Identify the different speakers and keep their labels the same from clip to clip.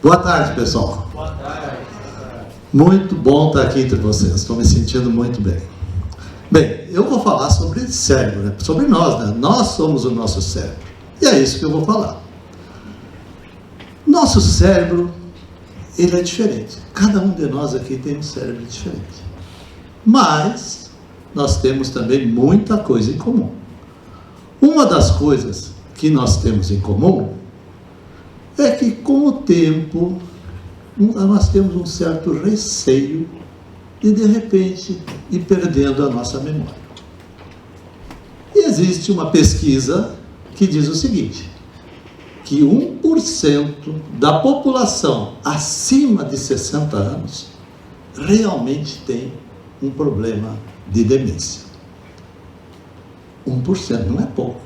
Speaker 1: Boa tarde, pessoal.
Speaker 2: Boa tarde.
Speaker 1: Muito bom estar aqui entre vocês. Estou me sentindo muito bem. Bem, eu vou falar sobre cérebro, né? Sobre nós, né? Nós somos o nosso cérebro. E é isso que eu vou falar. Nosso cérebro, ele é diferente. Cada um de nós aqui tem um cérebro diferente. Mas nós temos também muita coisa em comum. Uma das coisas que nós temos em comum é que, com o tempo, nós temos um certo receio de repente, ir perdendo a nossa memória. E existe uma pesquisa que diz o seguinte, que 1% da população acima de 60 anos realmente tem um problema de demência. 1% não é pouco.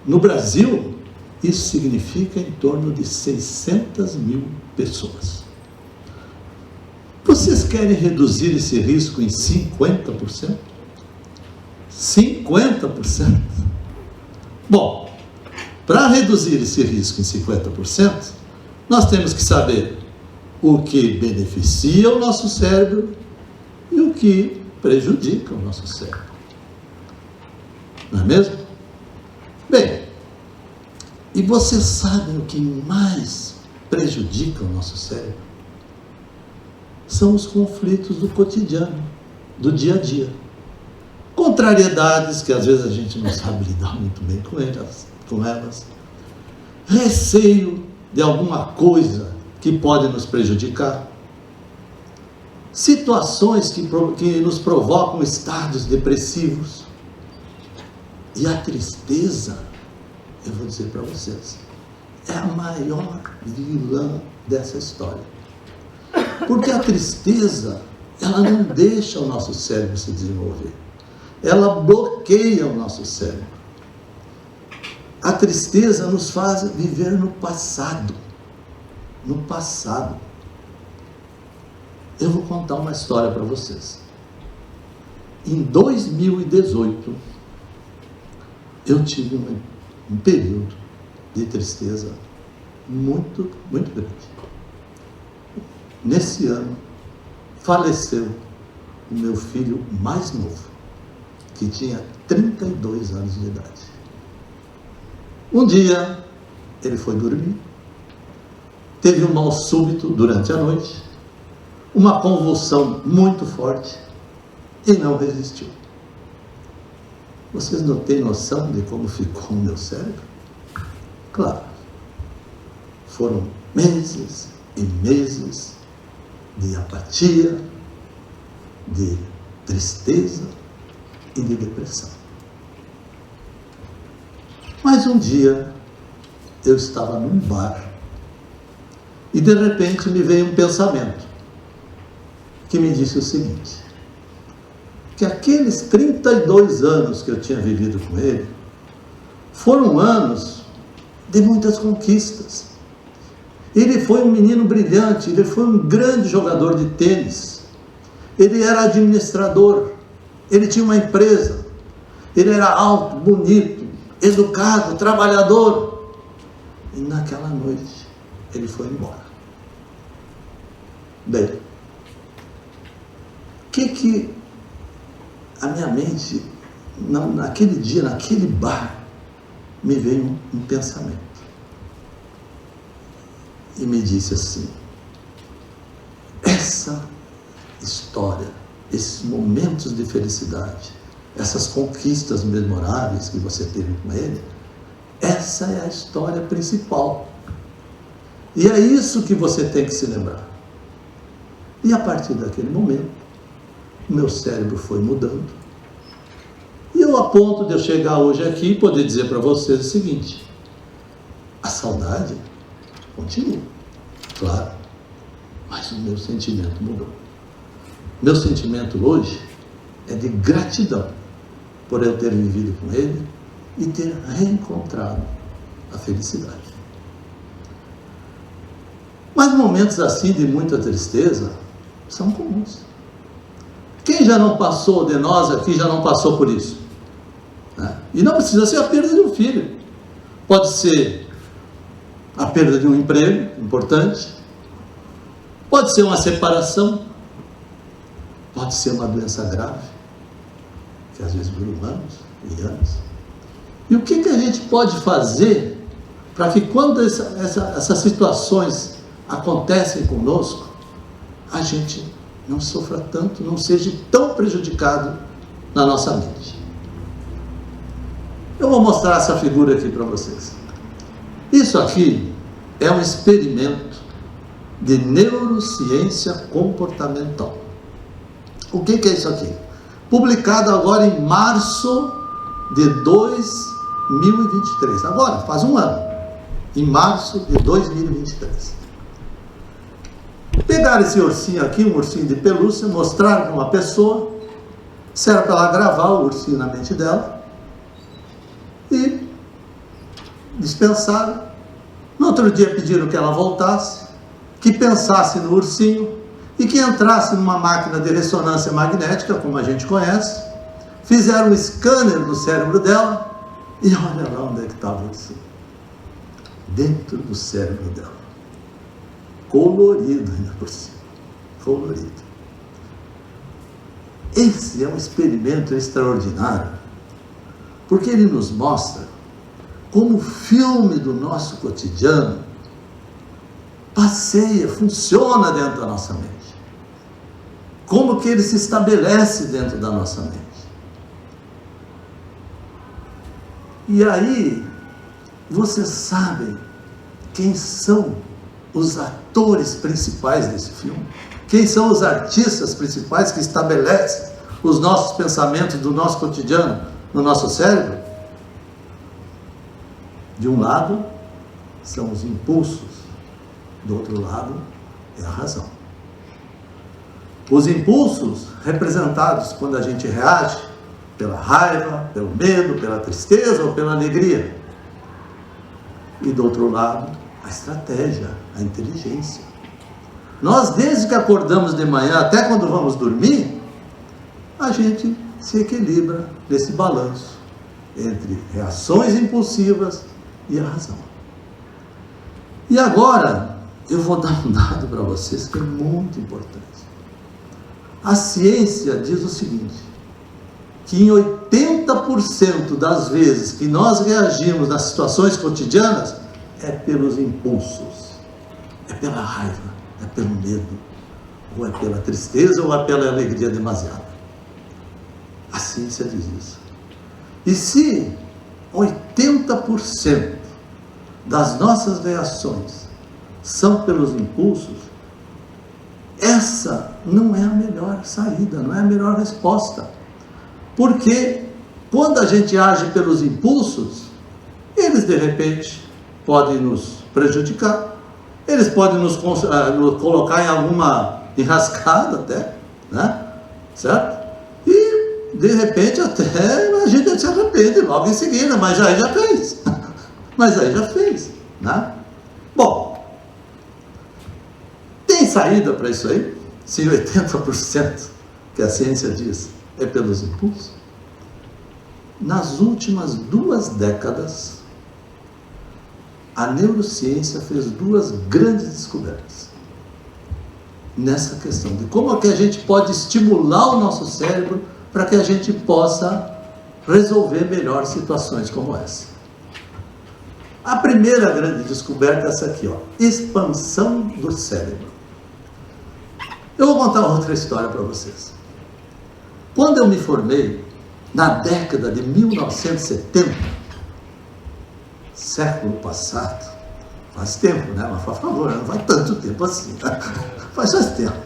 Speaker 1: No Brasil, isso significa em torno de 600 mil pessoas. Vocês querem reduzir esse risco em 50%? 50%? Bom, para reduzir esse risco em 50%, nós temos que saber o que beneficia o nosso cérebro e o que prejudica o nosso cérebro. Não é mesmo? Bem, e vocês sabem o que mais prejudica o nosso cérebro? São os conflitos do cotidiano, do dia a dia. Contrariedades que às vezes a gente não sabe lidar muito bem com elas. Receio de alguma coisa que pode nos prejudicar. Situações que nos provocam estados depressivos. E a tristeza, eu vou dizer para vocês, é a maior vilã dessa história. Porque a tristeza, ela não deixa o nosso cérebro se desenvolver. Ela bloqueia o nosso cérebro. A tristeza nos faz viver no passado. No passado. Eu vou contar uma história para vocês. Em 2018, eu tive um período de tristeza muito, muito grande. Nesse ano, faleceu o meu filho mais novo, que tinha 32 anos de idade. Um dia, ele foi dormir, teve um mal súbito durante a noite, uma convulsão muito forte e não resistiu. Vocês não têm noção de como ficou o meu cérebro? Claro, foram meses e meses de apatia, de tristeza e de depressão. Mas um dia, eu estava num bar e de repente me veio um pensamento que me disse o seguinte, que aqueles 32 anos que eu tinha vivido com ele foram anos de muitas conquistas. Ele foi um menino brilhante, ele foi um grande jogador de tênis, ele era administrador, ele tinha uma empresa, ele era alto, bonito, educado, trabalhador. E naquela noite, ele foi embora. Bem, o que a minha mente, naquele dia, naquele bar, me veio um pensamento. E me disse assim, essa história, esses momentos de felicidade, essas conquistas memoráveis que você teve com ele, essa é a história principal. E é isso que você tem que se lembrar. E a partir daquele momento, o meu cérebro foi mudando. E eu, a ponto de eu chegar hoje aqui e poder dizer para vocês o seguinte, a saudade continua, claro, mas o meu sentimento mudou. Meu sentimento hoje é de gratidão por eu ter vivido com ele e ter reencontrado a felicidade. Mas momentos assim de muita tristeza são comuns. Quem já não passou de nós aqui já não passou por isso? Né? E não precisa ser a perda de um filho. Pode ser a perda de um emprego importante, Pode ser uma separação, pode ser uma doença grave, que às vezes dura anos e anos. E o que a gente pode fazer para que quando essas situações acontecem conosco, a gente não sofra tanto, não seja tão prejudicado na nossa mente? Eu vou mostrar essa figura aqui para vocês. Isso aqui é um experimento de neurociência comportamental. O que é isso aqui? Publicado agora em março de 2023. Agora, faz um ano. Em março de 2023. Pegaram esse ursinho aqui, um ursinho de pelúcia, mostraram para uma pessoa, disseram para ela gravar o ursinho na mente dela e dispensaram. No outro dia pediram que ela voltasse, que pensasse no ursinho e que entrasse numa máquina de ressonância magnética, como a gente conhece. Fizeram um scanner no cérebro dela e olha lá onde é que estava o ursinho. Dentro do cérebro dela. Colorido ainda por cima. Colorido. Esse é um experimento extraordinário, porque ele nos mostra como o filme do nosso cotidiano passeia, funciona dentro da nossa mente. Como que ele se estabelece dentro da nossa mente. E aí, vocês sabem quem são os atores principais desse filme? Quem são os artistas principais que estabelecem os nossos pensamentos do nosso cotidiano no nosso cérebro? De um lado, são os impulsos. Do outro lado, é a razão. Os impulsos, representados quando a gente reage pela raiva, pelo medo, pela tristeza ou pela alegria. E do outro lado, a estratégia, a inteligência. Nós, desde que acordamos de manhã até quando vamos dormir, a gente se equilibra nesse balanço entre reações impulsivas e a razão. E agora, eu vou dar um dado para vocês que é muito importante. A ciência diz o seguinte, que em 80% das vezes que nós reagimos nas situações cotidianas, é pelos impulsos, é pela raiva, é pelo medo, ou é pela tristeza, ou é pela alegria demasiada. A ciência diz isso. E se 80% das nossas reações são pelos impulsos, essa não é a melhor saída, não é a melhor resposta. Porque quando a gente age pelos impulsos, eles de repente podem nos prejudicar, eles podem nos colocar em alguma enrascada até, né? Certo? E de repente até a gente se arrepende logo em seguida, mas aí já fez. Mas aí já fez, né? Bom, tem saída para isso aí? Se 80% que a ciência diz é pelos impulsos? Nas últimas 2 décadas, a neurociência fez 2 grandes descobertas nessa questão de como é que a gente pode estimular o nosso cérebro para que a gente possa resolver melhor situações como essa. A primeira grande descoberta é essa aqui, ó, expansão do cérebro. Eu vou contar outra história para vocês. Quando eu me formei, na década de 1970, século passado, faz tempo, né? Mas por favor, não faz tanto tempo assim, né? faz tempo.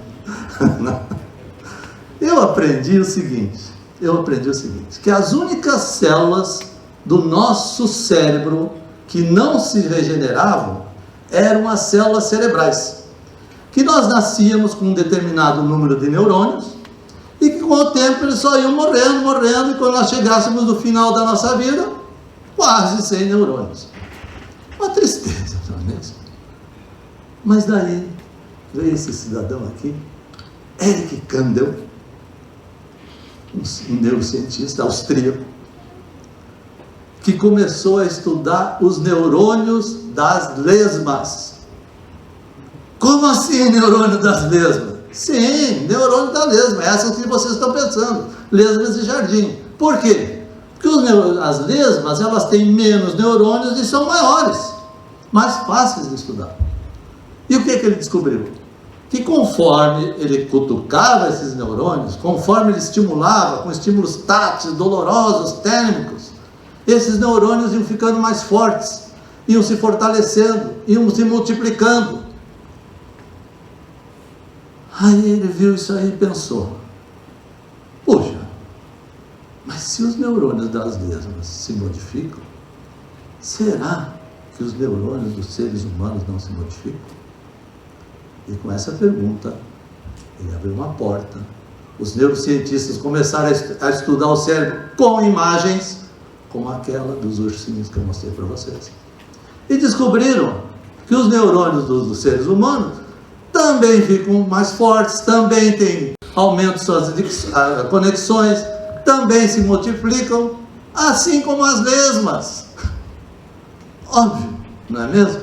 Speaker 1: Eu aprendi o seguinte, que as únicas células do nosso cérebro que não se regeneravam eram as células cerebrais, que nós nascíamos com um determinado número de neurônios e que com o tempo eles só iam morrendo, e quando nós chegássemos no final da nossa vida, quase sem neurônios. Uma tristeza, não é mesmo? Mas daí veio esse cidadão aqui, Eric Kandel, um neurocientista austríaco, que começou a estudar os neurônios das lesmas. Como assim neurônio das lesmas? Sim, neurônio da lesma, essas que vocês estão pensando, lesmas de jardim. Por quê? Porque as lesmas, elas têm menos neurônios e são maiores, mais fáceis de estudar. E o que ele descobriu? Que conforme ele cutucava esses neurônios, conforme ele estimulava com estímulos táteis, dolorosos, térmicos, esses neurônios iam ficando mais fortes, iam se fortalecendo, iam se multiplicando. Aí ele viu isso aí e pensou, puxa, mas se os neurônios das lesmas se modificam, será que os neurônios dos seres humanos não se modificam? E com essa pergunta, ele abriu uma porta. Os neurocientistas começaram a estudar o cérebro com imagens, como aquela dos ursinhos que eu mostrei para vocês. E descobriram que os neurônios dos seres humanos também ficam mais fortes, também têm aumentam suas conexões, também se multiplicam, assim como as lesmas. Óbvio, não é mesmo?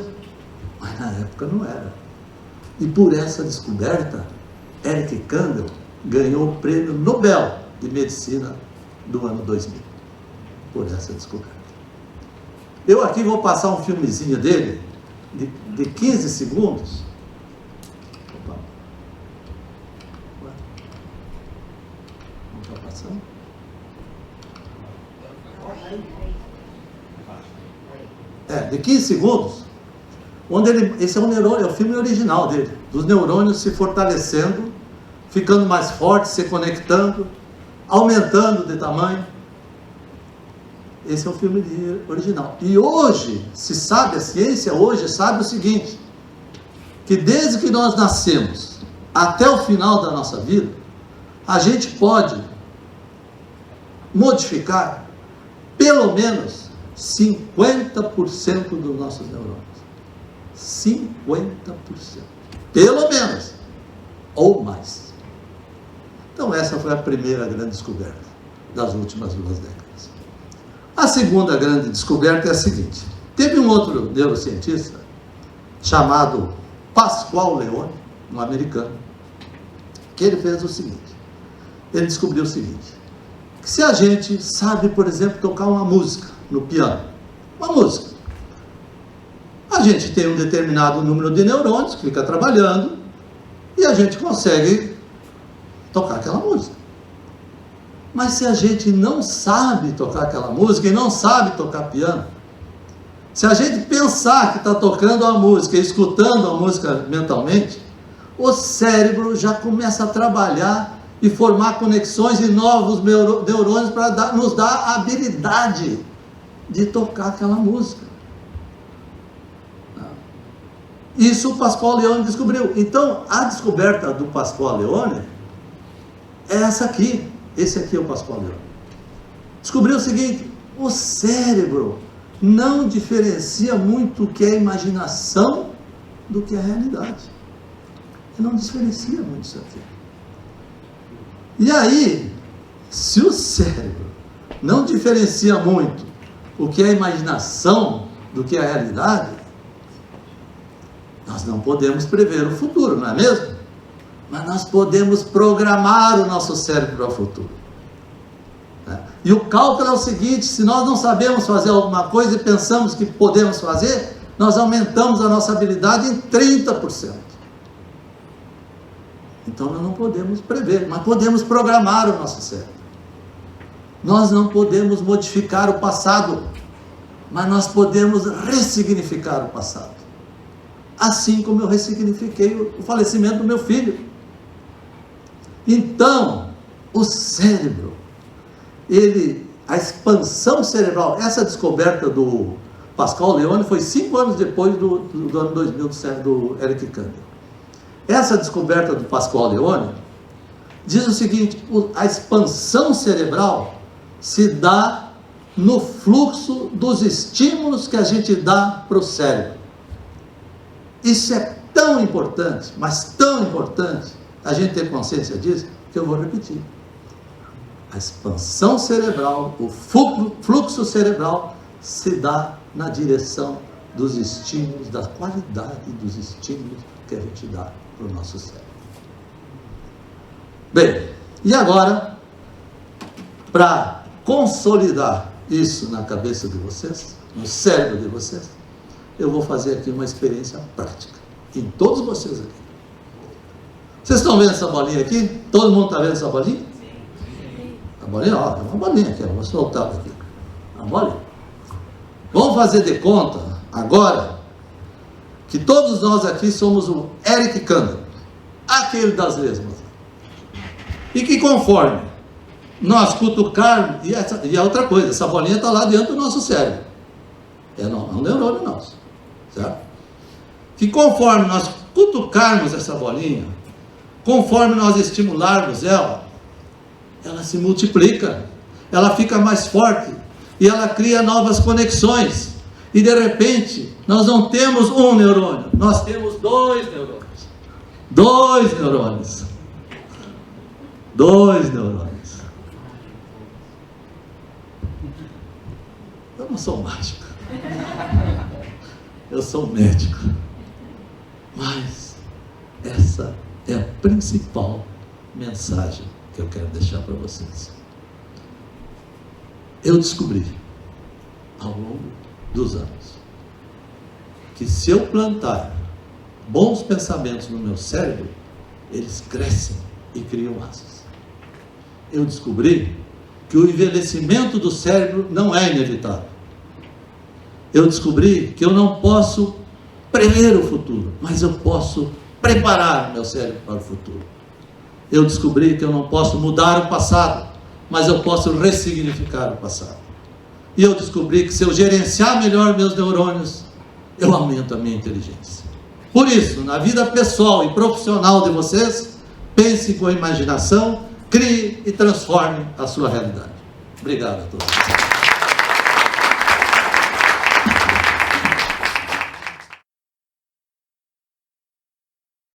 Speaker 1: Mas na época não era. E por essa descoberta, Eric Kandel ganhou o prêmio Nobel de Medicina do ano 2000. Por essa descoberta. Eu aqui vou passar um filmezinho dele, de 15 segundos. Opa. Não está passando? De 15 segundos. Onde esse é um neurônio, é o filme original dele, dos neurônios se fortalecendo, ficando mais fortes, se conectando, aumentando de tamanho. Esse é o filme original. E hoje, se sabe, a ciência hoje sabe o seguinte, que desde que nós nascemos até o final da nossa vida, a gente pode modificar pelo menos 50% dos nossos neurônios. 50%. Pelo menos. Ou mais. Então essa foi a primeira grande descoberta das últimas 2 décadas. A segunda grande descoberta é a seguinte. Teve um outro neurocientista chamado Pascual Leone, um americano, que ele fez o seguinte. Ele descobriu o seguinte. Que se a gente sabe, por exemplo, tocar uma música no piano, uma música, a gente tem um determinado número de neurônios que fica trabalhando e a gente consegue tocar aquela música. Mas se a gente não sabe tocar aquela música e não sabe tocar piano, se a gente pensar que está tocando a música e escutando a música mentalmente, o cérebro já começa a trabalhar e formar conexões e novos neurônios para nos dar a habilidade de tocar aquela música. Isso o Pascual Leone descobriu. Então, a descoberta do Pascual Leone é essa aqui. Esse aqui é o Pascual Leone. Descobriu o seguinte: o cérebro não diferencia muito o que é imaginação do que é realidade. Ele não diferencia muito isso aqui. E aí, se o cérebro não diferencia muito o que é imaginação do que é realidade, nós não podemos prever o futuro, não é mesmo? Mas nós podemos programar o nosso cérebro para o futuro. E o cálculo é o seguinte: se nós não sabemos fazer alguma coisa e pensamos que podemos fazer, nós aumentamos a nossa habilidade em 30%. Então nós não podemos prever, mas podemos programar o nosso cérebro. Nós não podemos modificar o passado, mas nós podemos ressignificar o passado. Assim como eu ressignifiquei o falecimento do meu filho. Então, o cérebro, a expansão cerebral, essa descoberta do Pascual Leone foi 5 anos depois do ano 2000 do Eric Kandel. Essa descoberta do Pascual Leone diz o seguinte: a expansão cerebral se dá no fluxo dos estímulos que a gente dá para o cérebro. Isso é tão importante, mas tão importante, a gente ter consciência disso, que eu vou repetir. A expansão cerebral, o fluxo cerebral se dá na direção dos estímulos, da qualidade dos estímulos que a gente dá para o nosso cérebro. Bem, e agora, para consolidar isso na cabeça de vocês, no cérebro de vocês, eu vou fazer aqui uma experiência prática, em todos vocês aqui. Vocês estão vendo essa bolinha aqui? Todo mundo está vendo essa bolinha? A bolinha, ó, é uma bolinha aqui, eu vou soltar aqui. A bolinha. Vamos fazer de conta, agora, que todos nós aqui somos o Eric Kandel, aquele das lesmas. E que conforme nós cutucarmos, e a outra coisa, essa bolinha está lá dentro do nosso cérebro. É um neurônio nosso, certo? Que conforme nós cutucarmos essa bolinha, conforme nós estimularmos ela se multiplica, ela fica mais forte, e ela cria novas conexões, e de repente, nós não temos um neurônio, nós temos dois neurônios. Dois neurônios. Eu não sou mágico, eu sou médico, mas essa é a principal mensagem que eu quero deixar para vocês. Eu descobri, ao longo dos anos, que se eu plantar bons pensamentos no meu cérebro, eles crescem e criam asas. Eu descobri que o envelhecimento do cérebro não é inevitável. Eu descobri que eu não posso prever o futuro, mas eu posso preparar meu cérebro para o futuro. Eu descobri que eu não posso mudar o passado, mas eu posso ressignificar o passado. E eu descobri que se eu gerenciar melhor meus neurônios, eu aumento a minha inteligência. Por isso, na vida pessoal e profissional de vocês, pense com a imaginação, crie e transforme a sua realidade. Obrigado a todos.